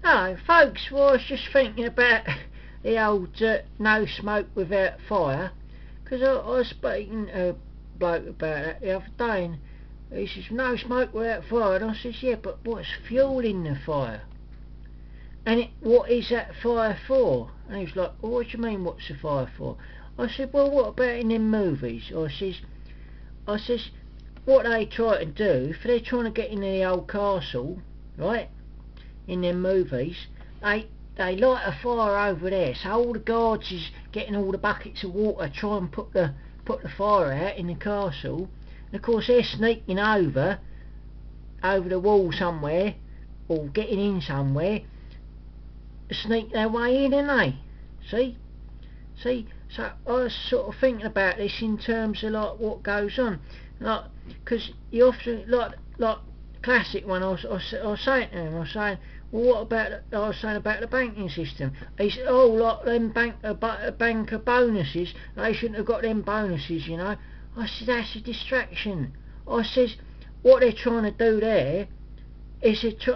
No, folks, well, I was just thinking about the old no smoke without fire, because I was speaking to a bloke about that the other day, and he says, no smoke without fire, and I says, yeah, but what's fueling the fire? And what is that fire for? And he was like, well, what do you mean, what's the fire for? I said, well, what about in them movies? I says, what they try to do, if they're trying to get into the old castle, right, in them movies, they light a fire over there, so all the guards is getting all the buckets of water, try and put the fire out in the castle, and of course they're sneaking over the wall somewhere, or getting in somewhere, to sneak their way in, ain't they? See, so I was sort of thinking about this in terms of like what goes on, like, because you often, like classic one, I was saying to him, well, what about, I was saying about the banking system. He said, oh, like them banker bonuses, they shouldn't have got them bonuses, you know. I said, that's a distraction. I says, what they're trying to do there is it's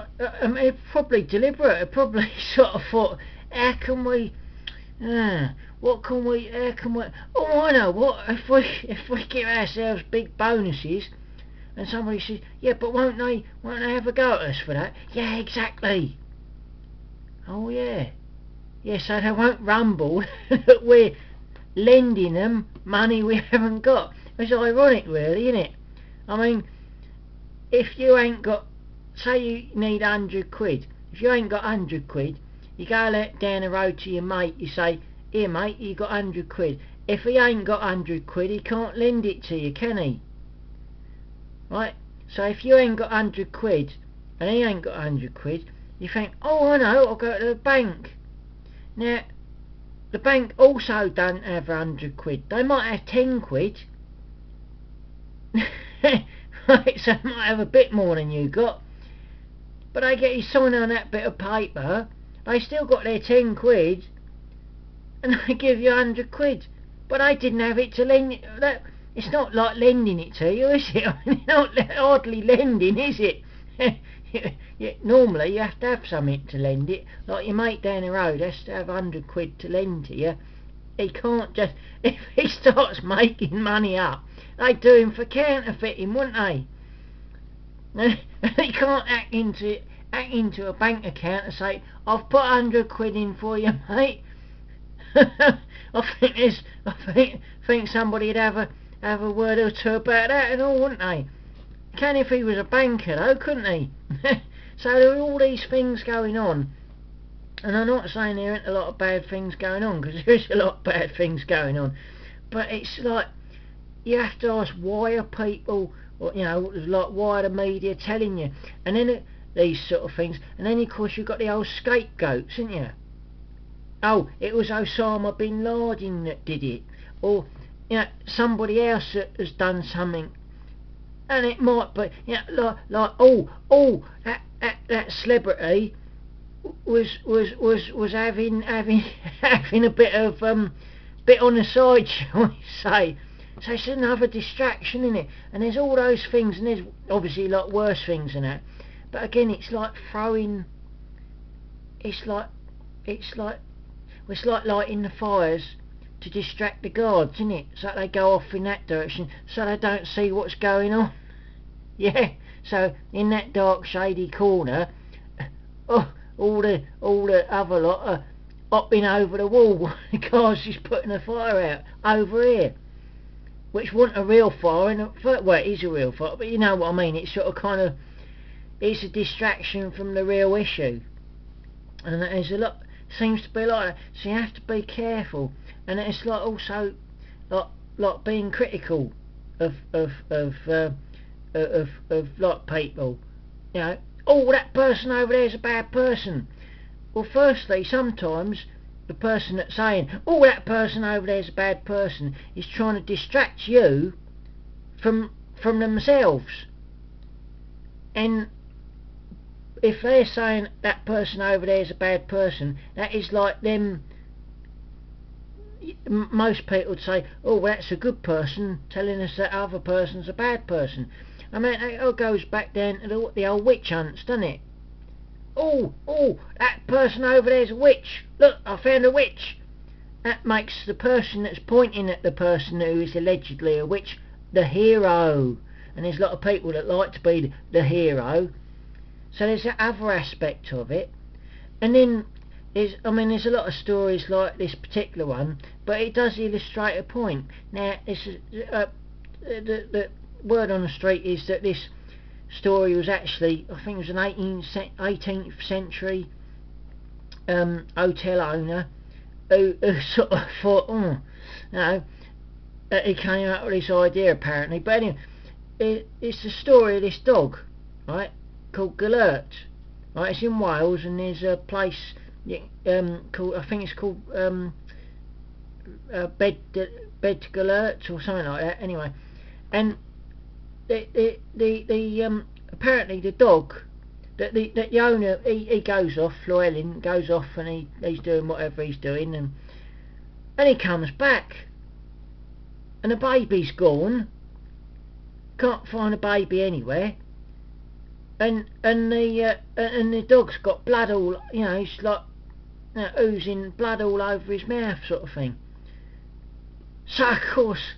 probably deliberate. It probably sort of thought, how can we, oh, I know what, if we give ourselves big bonuses, and somebody says, yeah, but won't they have a go at us for that? Yeah, exactly. Oh yeah. Yeah, so they won't rumble that we're lending them money we haven't got. It's ironic really, isn't it? I mean, if you ain't got, say you need 100 quid, if you ain't got 100 quid, you go down the road to your mate, you say, here mate, you got 100 quid. If he ain't got 100 quid, he can't lend it to you, can he? Right, so if you ain't got 100 quid and he ain't got 100 quid, you think, oh, I know, I'll go to the bank. Now, the bank also don't have 100 quid. They might have 10 quid. Right, so they might have a bit more than you got. But they get you sign on that bit of paper, they still got their 10 quid, and they give you 100 quid. But they didn't have it to lend you. It's not like lending it to you, is it? I mean, it's not hardly lending, is it? Normally you have to have something to lend it. Like your mate down the road has to have 100 quid to lend to you. He can't just, if he starts making money up, they'd do him for counterfeiting, wouldn't they? He can't hack into a bank account and say, I've put 100 quid in for you, mate. I think somebody'd have a word or two about that and all, wouldn't they? Can if he was a banker though, couldn't he? So there are all these things going on, and I'm not saying there aren't a lot of bad things going on, because there is a lot of bad things going on, but it's like you have to ask, why are people, or, you know, like, why are the media telling you, and then these sort of things, and then of course you've got the old scapegoats, haven't you? Oh, it was Osama bin Laden that did it, or, you know, somebody else that has done something, and it might be, you know, like that celebrity was having a bit of bit on the side, shall we say. So it's another distraction, isn't it? And there's all those things, and there's obviously a lot worse things than that. But again, it's like lighting the fires to distract the guards, isn't it? So they go off in that direction, so they don't see what's going on. Yeah. So in that dark, shady corner, all the other lot are hopping over the wall while the guards is putting a fire out over here, which wasn't a real fire. Well, it is a real fire, but you know what I mean. It's sort of it's a distraction from the real issue, and there's a lot. Seems to be like that. So you have to be careful, and it's like also like being critical of like people. You know, oh, that person over there is a bad person. Well, firstly, sometimes the person that's saying, oh, that person over there is a bad person, is trying to distract you from themselves. And if they're saying that person over there is a bad person, that is like them. Most people would say, oh, well, that's a good person telling us that other person's a bad person. I mean, it all goes back down to the old witch hunts, doesn't it? oh, that person over there's a witch. Look, I found a witch. That makes the person that's pointing at the person who is allegedly a witch the hero. And there's a lot of people that like to be the hero. So there's that other aspect of it. And then there's a lot of stories like this particular one, but it does illustrate a point. Now, the word on the street is that this story was actually, I think it was an 18th century hotel owner who sort of thought, he came up with this idea apparently. But anyway, it's the story of this dog, right, called Gelert. Right, it's in Wales, and there's a place called, I think it's called Bed Gelert or something like that. Anyway, and the apparently the dog, that the owner, he goes off, Llewellyn goes off, and he's doing whatever he's doing, and he comes back, and the baby's gone. Can't find a baby anywhere, and the dog's got blood all, it's like oozing blood all over his mouth, sort of thing. So of course,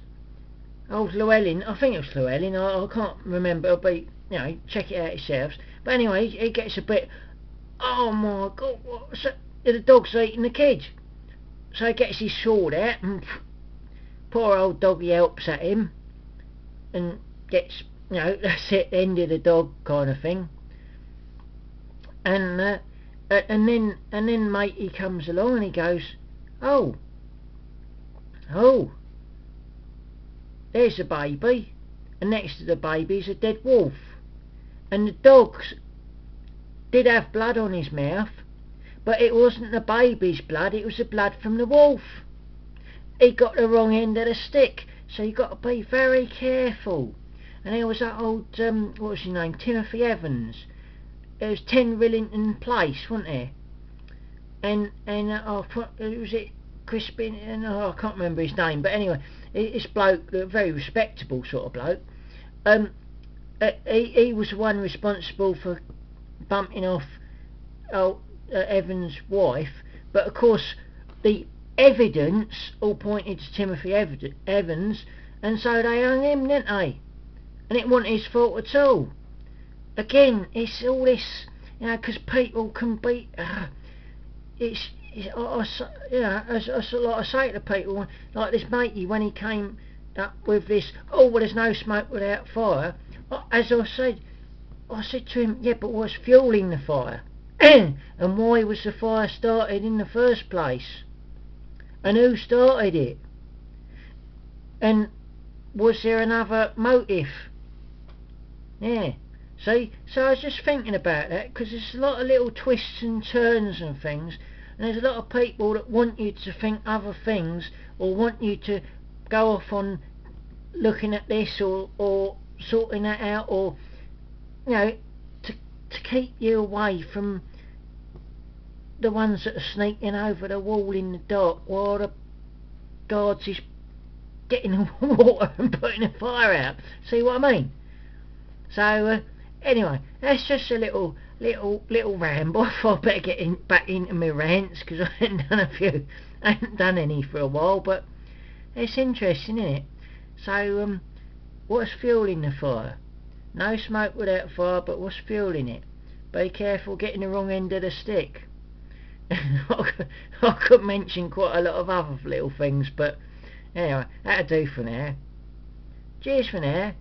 old Llewellyn, I think it was Llewellyn, I can't remember, it'll be, check it out yourselves. But anyway, he gets a bit, oh my God, the dog's eating the kid. So he gets his sword out, and poor old doggy helps at him, and gets, that's it, the end of the dog kind of thing. And then matey comes along and he goes, oh, there's a baby, and next to the baby's a dead wolf, and the dog did have blood on his mouth, but it wasn't the baby's blood, it was the blood from the wolf. He got the wrong end of the stick, so you got to be very careful. And there was that old, what was his name, Timothy Evans. It was 10 Rillington Place, wasn't there? And was it Crispin? I can't remember his name, but anyway, this bloke, a very respectable sort of bloke, he was the one responsible for bumping off Evans' wife. But of course, the evidence all pointed to Timothy Evans, and so they hung him, didn't they? And it wasn't his fault at all. Again, it's all this, because people can be, as I say to people, like this matey, when he came up with this, well, there's no smoke without fire, as I said to him, yeah, but what's fueling the fire? And why was the fire started in the first place? And who started it? And was there another motive? Yeah. See, so I was just thinking about that, because there's a lot of little twists and turns and things, and there's a lot of people that want you to think other things, or want you to go off on looking at this or sorting that out, or to keep you away from the ones that are sneaking over the wall in the dark while the guards is getting the water and putting the fire out. See what I mean? So anyway, that's just a little ramble. I thought I'd better get back into my rants, because I hadn't done any for a while, but it's interesting, isn't it? So what's fueling the fire? No smoke without fire, but what's fueling it? Be careful getting the wrong end of the stick. I could mention quite a lot of other little things, but anyway, that'll do for now. Cheers for now.